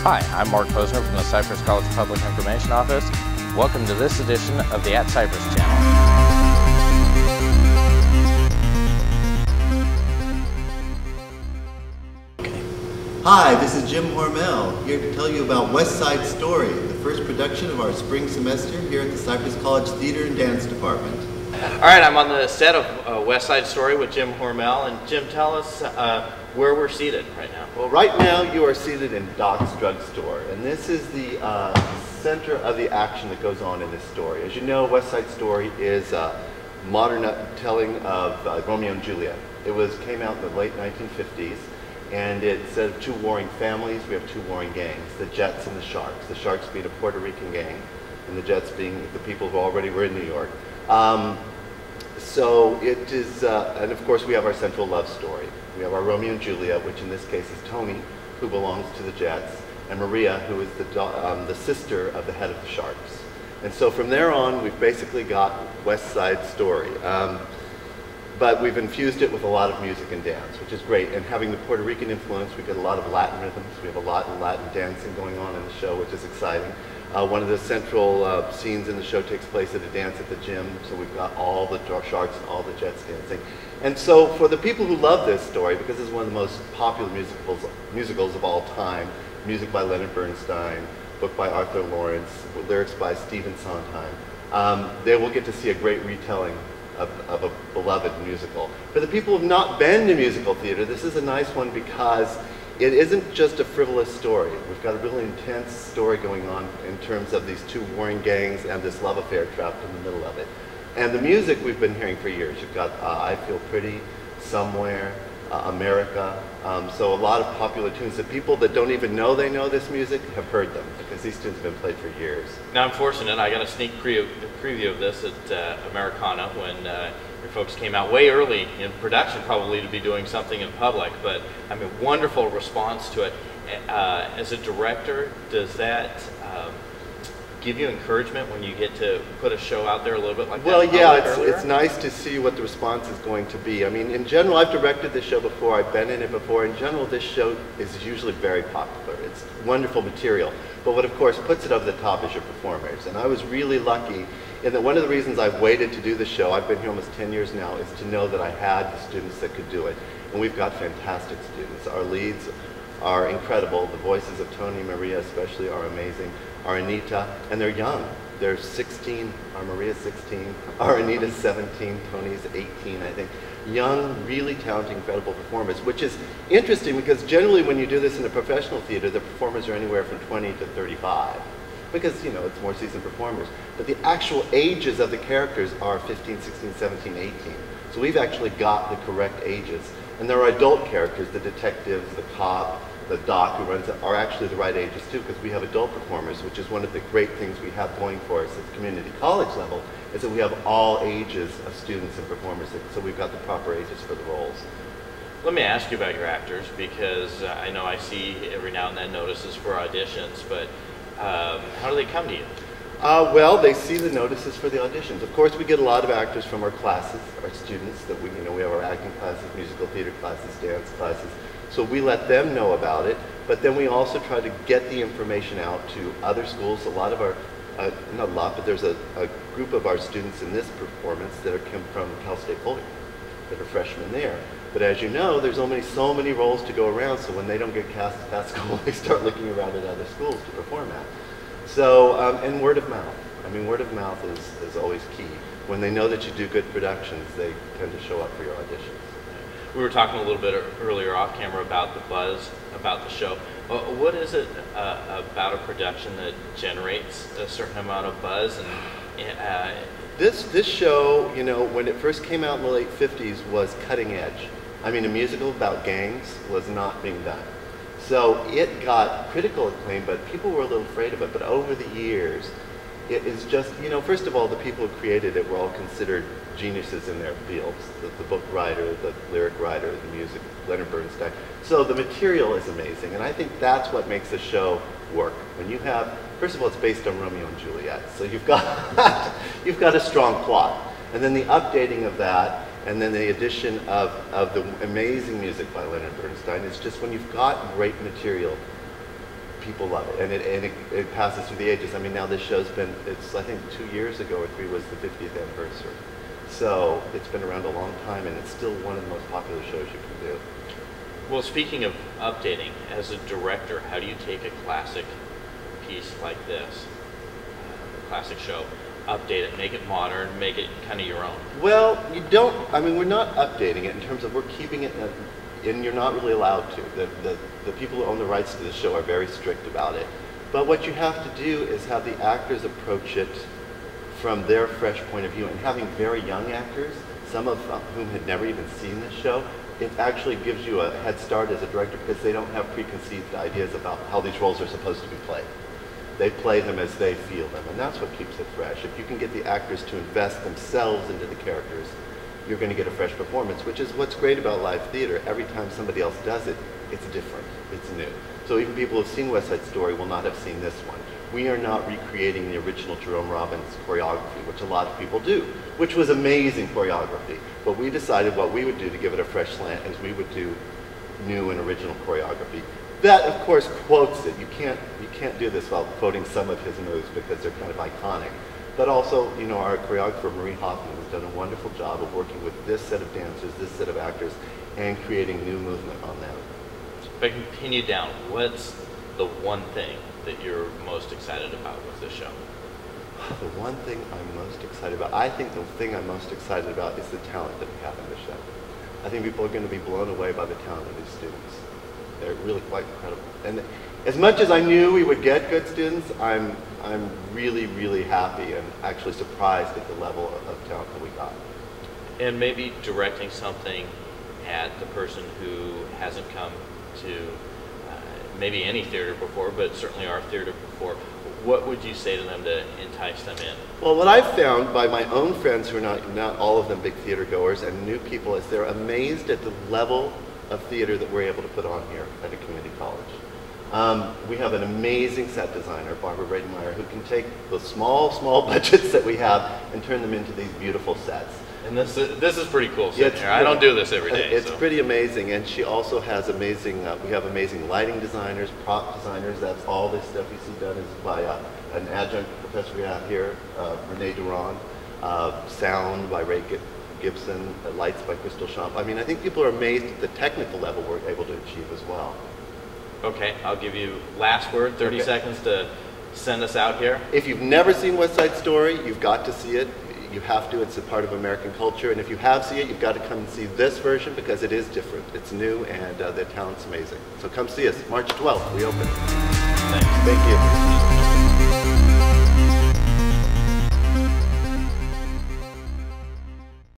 Hi, I'm Mark Posner from the Cypress College Public Information Office. Welcome to this edition of the At Cypress channel. Hi, this is Jim Hormel, here to tell you about West Side Story, the first production of our spring semester here at the Cypress College Theater and Dance Department. All right, I'm on the set of West Side Story with Jim Hormel, and Jim, tell us where we're seated right now. Well, right now you are seated in Doc's Drugstore, and this is the center of the action that goes on in this story. As you know, West Side Story is a modern telling of Romeo and Juliet. It came out in the late 1950s, and it said two warring families. We have two warring gangs, the Jets and the Sharks. The Sharks being a Puerto Rican gang, and the Jets being the people who already were in New York. So it is, and of course we have our central love story. We have our Romeo and Juliet, which in this case is Tony, who belongs to the Jets, and Maria, who is the sister of the head of the Sharks. And so from there on, we've basically got West Side Story. But we've infused it with a lot of music and dance, which is great. And having the Puerto Rican influence, we get a lot of Latin rhythms. We have a lot of Latin dancing going on in the show, which is exciting. One of the central scenes in the show takes place at a dance at the gym, so we've got all the Sharks and all the Jets dancing. And so for the people who love this story, because it's one of the most popular musicals of all time, music by Leonard Bernstein, book by Arthur Laurents, lyrics by Stephen Sondheim, they will get to see a great retelling of a beloved musical. For the people who have not been to musical theater, this is a nice one because it isn't just a frivolous story. We've got a really intense story going on in terms of these two warring gangs and this love affair trapped in the middle of it. And the music we've been hearing for years. You've got I Feel Pretty, Somewhere, America. So a lot of popular tunes that people that don't even know they know this music have heard them because these tunes have been played for years. Now I'm fortunate, I got a sneak preview of this at Americana when your folks came out way early in production, probably to be doing something in public, but I mean, wonderful response to it. As a director, does that give you encouragement when you get to put a show out there a little bit like that? Well, yeah, it's nice to see what the response is going to be. I mean, in general, I've directed this show before, I've been in it before. In general, this show is usually very popular. It's wonderful material. But what, of course, puts it over the top is your performers. And I was really lucky in that one of the reasons I've waited to do the show, I've been here almost 10 years now, is to know that I had the students that could do it. And we've got fantastic students. Our leads are incredible. The voices of Tony and Maria especially are amazing. Our Anita, and they're young. They're 16, our Maria's 16, our Anita's 17, Tony's 18, I think. Young, really talented, incredible performers, which is interesting because generally when you do this in a professional theater, the performers are anywhere from 20 to 35. Because, you know, it's more seasoned performers. But the actual ages of the characters are 15, 16, 17, 18. So we've actually got the correct ages. And there are adult characters, the detectives, the cop, the doc who runs it, are actually the right ages too, because we have adult performers, which is one of the great things we have going for us at the community college level, is that we have all ages of students and performers, so we've got the proper ages for the roles. Let me ask you about your actors, because I know I see every now and then notices for auditions, but how do they come to you? Well, they see the notices for the auditions. Of course, we get a lot of actors from our classes, our students, that we have our acting classes, musical theater classes, dance classes. So we let them know about it, but then we also try to get the information out to other schools. A lot of our, not a lot, but there's a group of our students in this performance that come from Cal State Boulder, that are freshmen there. But as you know, there's only so many roles to go around, so when they don't get cast at that school, they start looking around at other schools to perform at. So, and word of mouth. I mean, word of mouth is always key. When they know that you do good productions, they tend to show up for your auditions. We were talking a little bit earlier off camera about the buzz about the show. What is it about a production that generates a certain amount of buzz? And this show, you know, when it first came out in the late 50s, was cutting edge. I mean, a musical about gangs was not being done. So it got critical acclaim, but people were a little afraid of it. But over the years, it is just, you know, first of all, the people who created it were all considered geniuses in their fields. The book writer, the lyric writer, the music, Leonard Bernstein. So the material is amazing, and I think that's what makes the show work. When you have, first of all, it's based on Romeo and Juliet, so you've got a strong plot. And then the updating of that, and then the addition of the amazing music by Leonard Bernstein is just when you've got great material, people love it, and it passes through the ages. I mean, now this show's been, I think 2 years ago or 3 was the 50th anniversary. So it's been around a long time, and it's still one of the most popular shows you can do. Well, speaking of updating, as a director, how do you take a classic piece like this, a classic show, update it, make it modern, make it kind of your own? Well, you don't, I mean, we're not updating it in terms of we're keeping it, and you're not really allowed to. The people who own the rights to the show are very strict about it. But what you have to do is have the actors approach it from their fresh point of view, and having very young actors, some of whom had never even seen this show, it actually gives you a head start as a director because they don't have preconceived ideas about how these roles are supposed to be played. They play them as they feel them, and that's what keeps it fresh. If you can get the actors to invest themselves into the characters, you're going to get a fresh performance, which is what's great about live theater. Every time somebody else does it, it's different, it's new. So even people who have seen West Side Story will not have seen this one. We are not recreating the original Jerome Robbins choreography, which a lot of people do, which was amazing choreography. But we decided what we would do to give it a fresh slant is we would do new and original choreography. That, of course, quotes it. You can't do this while quoting some of his moves because they're kind of iconic. But also, you know, our choreographer, Marie Hoffman, has done a wonderful job of working with this set of dancers, this set of actors, and creating new movement on them. If I can pin you down, what's the one thing that you're most excited about with this show? The one thing I'm most excited about, I think the thing I'm most excited about is the talent that we have in this show. I think people are going to be blown away by the talent of these students. They're really quite incredible. And as much as I knew we would get good students, I'm really, really happy and actually surprised at the level of talent that we got. And maybe directing something at the person who hasn't come to maybe any theater before, but certainly our theater before. What would you say to them to entice them in? Well, what I've found by my own friends who are not all of them big theater goers and new people is they're amazed at the level of theater that we're able to put on here at a community college. We have an amazing set designer, Barbara Bradenmeyer, who can take the small budgets that we have and turn them into these beautiful sets. And this is pretty cool sitting here. I don't do this every day. It's pretty amazing, and she also has amazing, we have amazing lighting designers, prop designers. That's all this stuff you see done is by an adjunct professor we have here, Renee Duran, sound by Ray Gibson, lights by Crystal Champ. I mean, I think people are amazed at the technical level we're able to achieve as well. Okay, I'll give you last word, 30 seconds to send us out here. If you've never seen West Side Story, you've got to see it. You have to, it's a part of American culture. And if you have seen it, you've got to come and see this version because it is different. It's new and the talent's amazing. So come see us. March 12th, we open. Thanks. Thank you.